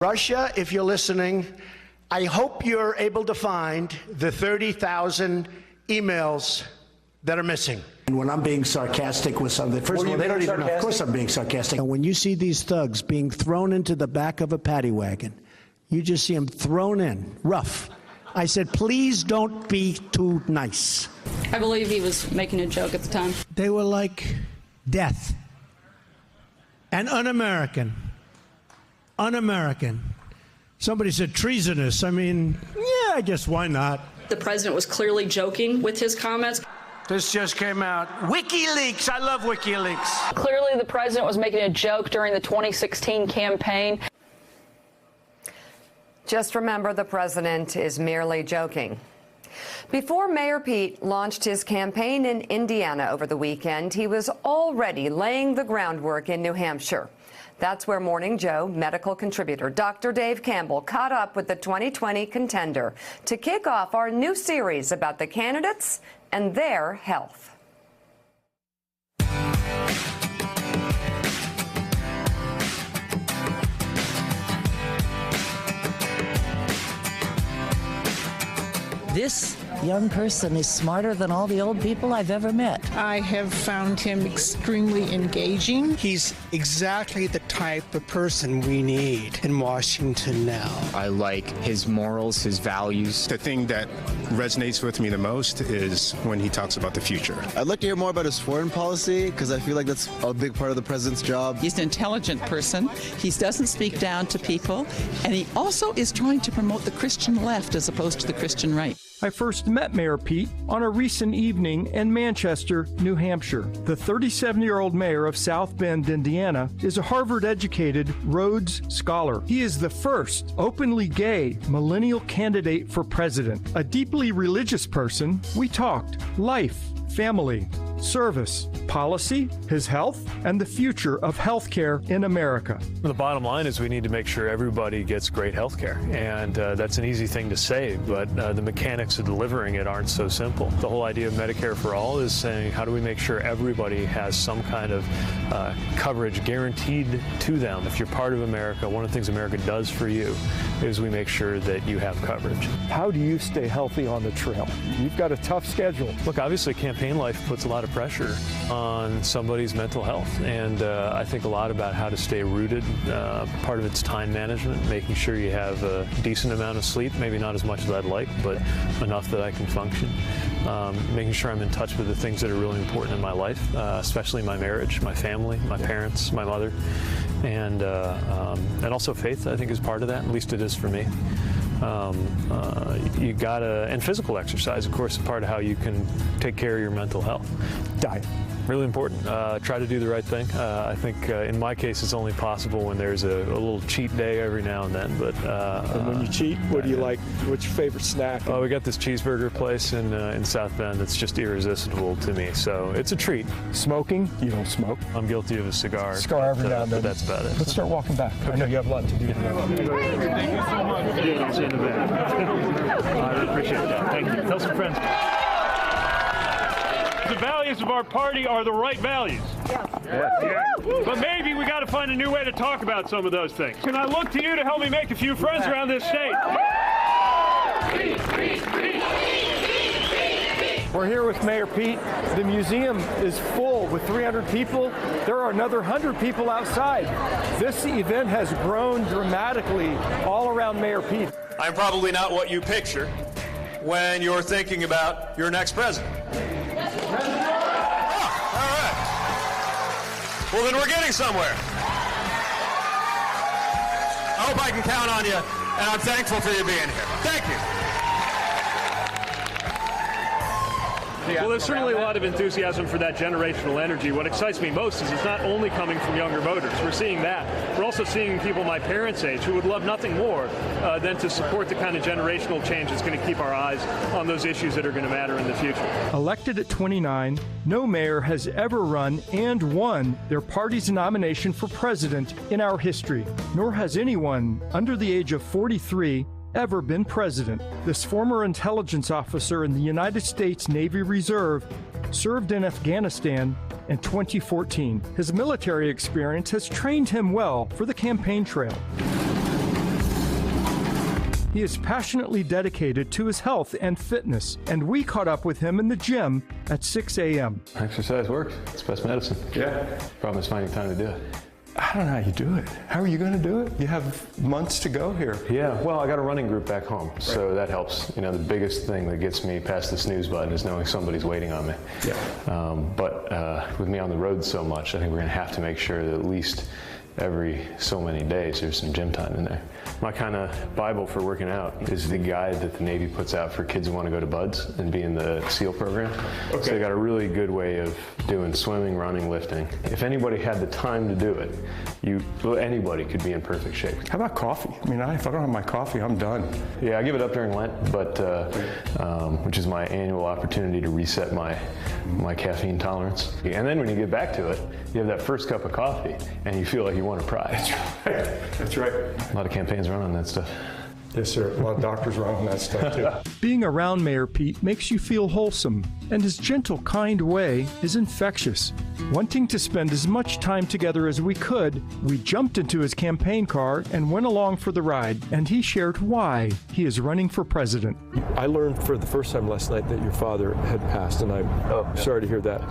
Russia, if you're listening, I hope you're able to find the 30,000 emails that are missing. When I'm being sarcastic with something, first of all, they don't even know. Of course I'm being sarcastic. And when you see these thugs being thrown into the back of a paddy wagon, you just see them thrown in, rough. I said, please don't be too nice. I believe he was making a joke at the time. They were like death and un-American. Un-American. Somebody said treasonous. I mean, yeah, I guess why not? The president was clearly joking with his comments. This just came out. WikiLeaks. I love WikiLeaks. Clearly, the president was making a joke during the 2016 campaign. Just remember, the president is merely joking. Before Mayor Pete launched his campaign in Indiana over the weekend, he was already laying the groundwork in New Hampshire. That's where Morning Joe medical contributor Dr. Dave Campbell caught up with the 2020 contender to kick off our new series about the candidates and their health. This young person is smarter than all the old people I've ever met. I have found him extremely engaging. He's exactly the type of person we need in Washington now. I like his morals, his values. The thing that resonates with me the most is when he talks about the future. I'd like to hear more about his foreign policy because I feel like that's a big part of the president's job. He's an intelligent person. He doesn't speak down to people. And he also is trying to promote the Christian left as opposed to the Christian right. I first met Mayor Pete on a recent evening in Manchester, New Hampshire. The 37-year-old mayor of South Bend, Indiana, is a Harvard-educated Rhodes Scholar. He is the first openly gay millennial candidate for president. A deeply religious person, we talked life, family, service, policy, his health, and the future of healthcare in America. The bottom line is we need to make sure everybody gets great healthcare, and that's an easy thing to say, but the mechanics of delivering it aren't so simple. The whole idea of Medicare for All is saying, how do we make sure everybody has some kind of coverage guaranteed to them? If you're part of America, one of the things America does for you is we make sure that you have coverage. How do you stay healthy on the trail? You've got a tough schedule. Look, obviously campaign life puts a lot of pressure on somebody's mental health, and I think a lot about how to stay rooted. Part of it's time management, making sure you have a decent amount of sleep, maybe not as much as I'd like, but enough that I can function. Making sure I'm in touch with the things that are really important in my life, especially my marriage, my family, my parents, my mother, and also faith, I think, is part of that. At least it is for me. You gotta, and physical exercise, of course, is part of how you can take care of your mental health. Diet. Really important. Try to do the right thing. I think in my case it's only possible when there's a little cheat day every now and then. But and when you cheat, what do you like? What's your favorite snack? Oh, we got this cheeseburger place in South Bend that's just irresistible to me. So it's a treat. Smoking? You don't smoke. I'm guilty of a cigar. Cigar every now and then. But that's about it. Let's start walking back. Okay. I know you have a lot to do. Thank you so much. I'll see you in the back. I appreciate that. Thank you. Tell some friends. The values of our party are the right values. Yeah. But maybe we got to find a new way to talk about some of those things. Can I look to you to help me make a few friends around this state? We're here with Mayor Pete. The museum is full with 300 people. There are another 100 people outside. This event has grown dramatically all around Mayor Pete. I'm probably not what you picture when you're thinking about your next president. All right. Well, then we're getting somewhere. I hope I can count on you, and I'm thankful for you being here. Thank you. Well, there's certainly a lot of enthusiasm for that generational energy. What excites me most is it's not only coming from younger voters. We're seeing that. We're also seeing people my parents' age who would love nothing more than to support the kind of generational change that's going to keep our eyes on those issues that are going to matter in the future. Elected at 29, no mayor has ever run and won their party's nomination for president in our history, nor has anyone under the age of 43 ever been president. This former intelligence officer in the United States Navy Reserve served in Afghanistan in 2014. His military experience has trained him well for the campaign trail. He is passionately dedicated to his health and fitness, and we caught up with him in the gym at 6 a.m. Exercise works. It's best medicine. Yeah. Problem is finding time to do it. I don't know how you do it. How are you going to do it? You have months to go here. Yeah, well, I got a running group back home, so that helps. You know, the biggest thing that gets me past the snooze button is knowing somebody's waiting on me. Yeah. But with me on the road so much, I think we're going to have to make sure that at least every so many days there's some gym time in there. My kind of Bible for working out is the guide that the Navy puts out for kids who want to go to BUD/S and be in the SEAL program. Okay. So they got a really good way of doing swimming, running, lifting. If anybody had the time to do it, anybody could be in perfect shape. How about coffee? I mean, if I don't have my coffee, I'm done. Yeah, I give it up during Lent, but which is my annual opportunity to reset my caffeine tolerance. And then when you get back to it, you have that first cup of coffee, and you feel like you won a prize. That's right. That's right. A lot of campaigns run on that stuff. Yes, sir. A lot of doctors run on that stuff, too. Being around Mayor Pete makes you feel wholesome, and his gentle, kind way is infectious. Wanting to spend as much time together as we could, we jumped into his campaign car and went along for the ride, and he shared why he is running for president. I learned for the first time last night that your father had passed, and I'm sorry to hear that.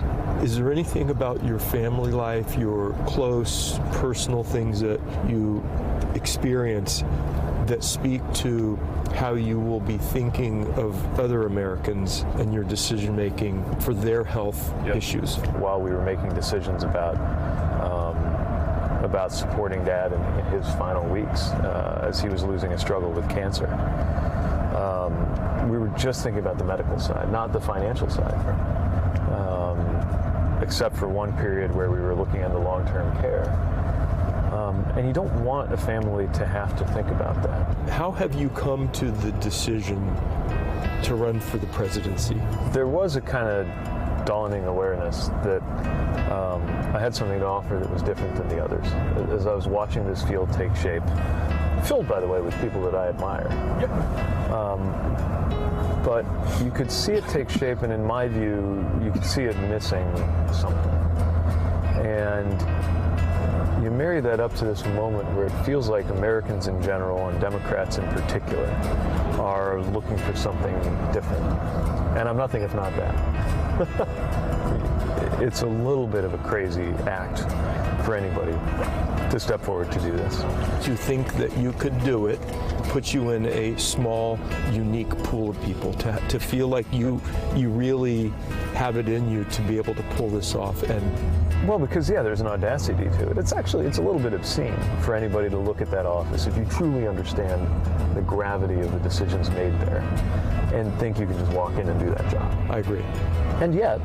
Is there anything about your family life, your close, personal things that you experience that speak to how you will be thinking of other Americans and your decision making for their health issues? While we were making decisions about supporting Dad in his final weeks as he was losing a struggle with cancer, we were just thinking about the medical side, not the financial side. Except for one period where we were looking into long-term care. And you don't want a family to have to think about that. How have you come to the decision to run for the presidency? There was a kind of dawning awareness that I had something to offer that was different than the others. As I was watching this field take shape, filled, by the way, with people that I admire. But you could see it take shape, and in my view, you could see it missing something. And you marry that up to this moment where it feels like Americans in general, and Democrats in particular, are looking for something different. And I'm nothing if not that. It's a little bit of a crazy act for anybody to step forward to do this. Do you think that you could do it, put you in a small, unique pool of people, to feel like you really have it in you to be able to pull this off? Well, because, there's an audacity to it. It's a little bit obscene for anybody to look at that office if you truly understand the gravity of the decisions made there and think you can just walk in and do that job. I agree. And yet,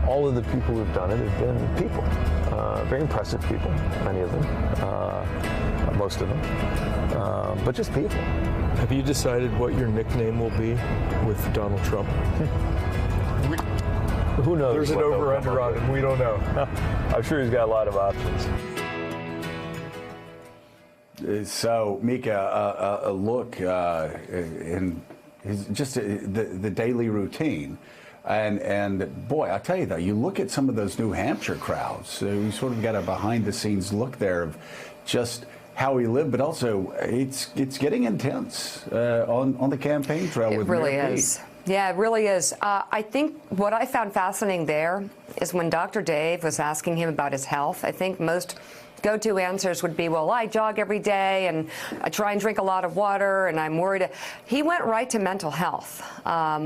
all of the people who've done it have been people. Very impressive people, many of them, most of them, but just people. Have you decided what your nickname will be with Donald Trump? Who knows? There's an over-under on it. We don't know. I'm sure he's got a lot of options. So, Mika, a look in just the daily routine. And boy, I tell you though, you look at some of those New Hampshire crowds, so you sort of got a behind-the-scenes look there of just how he lived, but also it's getting intense on the campaign trail with Mayor Pete. It really is. Yeah, it really is. I think what I found fascinating there is when Dr. Dave was asking him about his health. I think most go-to answers would be, well, I jog every day and I try and drink a lot of water and I'm worried. He went right to mental health,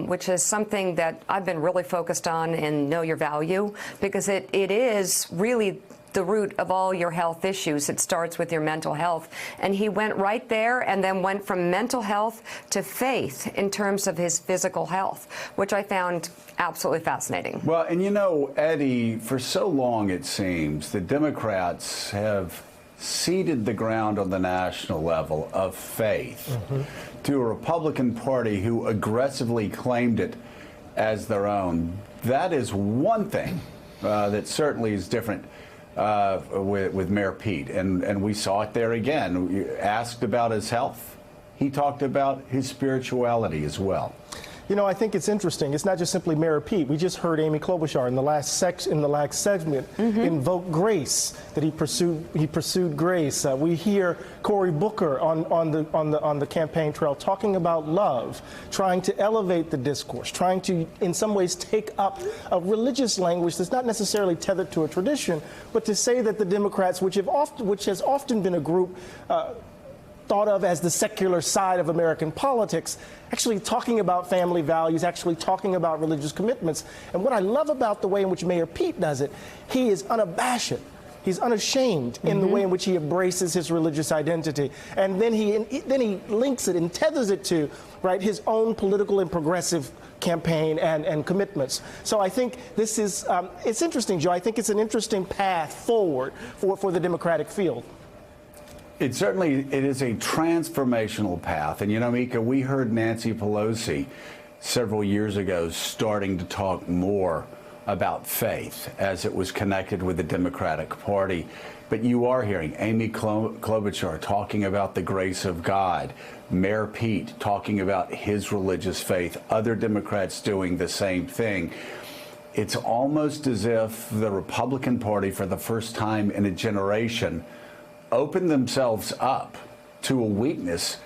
which is something that I've been really focused on in Know Your Value, because it is really the root of all your health issues. It starts with your mental health. And he went right there and then went from mental health to faith in terms of his physical health, which I found absolutely fascinating. Well, and you know, Eddie, for so long it seems the Democrats have ceded the ground on the national level of faith to a Republican Party who aggressively claimed it as their own. That is one thing that certainly is different with Mayor Pete, and we saw it there again. We asked about his health. He talked about his spirituality as well. You know, I think it's interesting. It's not just simply Mayor Pete. We just heard Amy Klobuchar in the last segment invoke grace, that he pursued grace. We hear Cory Booker on the campaign trail talking about love, trying to elevate the discourse, trying to, in some ways, take up a religious language that's not necessarily tethered to a tradition, but to say that the Democrats, which has often been a group thought of as the secular side of American politics, actually talking about family values, actually talking about religious commitments. And what I love about the way in which Mayor Pete does it, he is unabashed. He's unashamed in the way in which he embraces his religious identity. And then he links it and tethers it to, right, his own political and progressive campaign and commitments. So I think this is, it's interesting, Joe. I think it's an interesting path forward for the Democratic field. It is a transformational path. And, you know, Mika, we heard Nancy Pelosi several years ago starting to talk more about faith as it was connected with the Democratic Party. But you are hearing Amy Klobuchar talking about the grace of God, Mayor Pete talking about his religious faith, other Democrats doing the same thing. It's almost as if the Republican Party, for the first time in a generation, opened themselves up to a weakness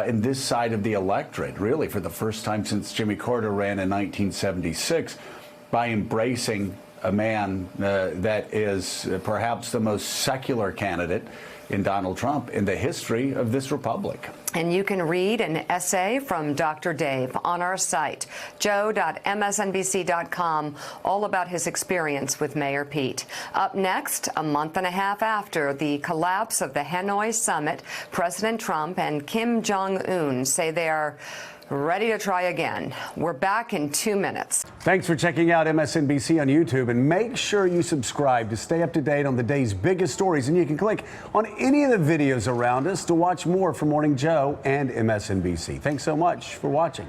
in this side of the electorate, really for the first time since Jimmy Carter ran in 1976, by embracing a man that is perhaps the most secular candidate in Donald Trump in the history of this republic. And you can read an essay from Dr. Dave on our site, joe.msnbc.com, all about his experience with Mayor Pete. Up next, a month and a half after the collapse of the Hanoi summit, President Trump and Kim Jong-un say they are ready to try again. We're back in 2 minutes. Thanks for checking out MSNBC on YouTube, and make sure you subscribe to stay up to date on the day's biggest stories. And you can click on any of the videos around us to watch more from Morning Joe and MSNBC. Thanks so much for watching.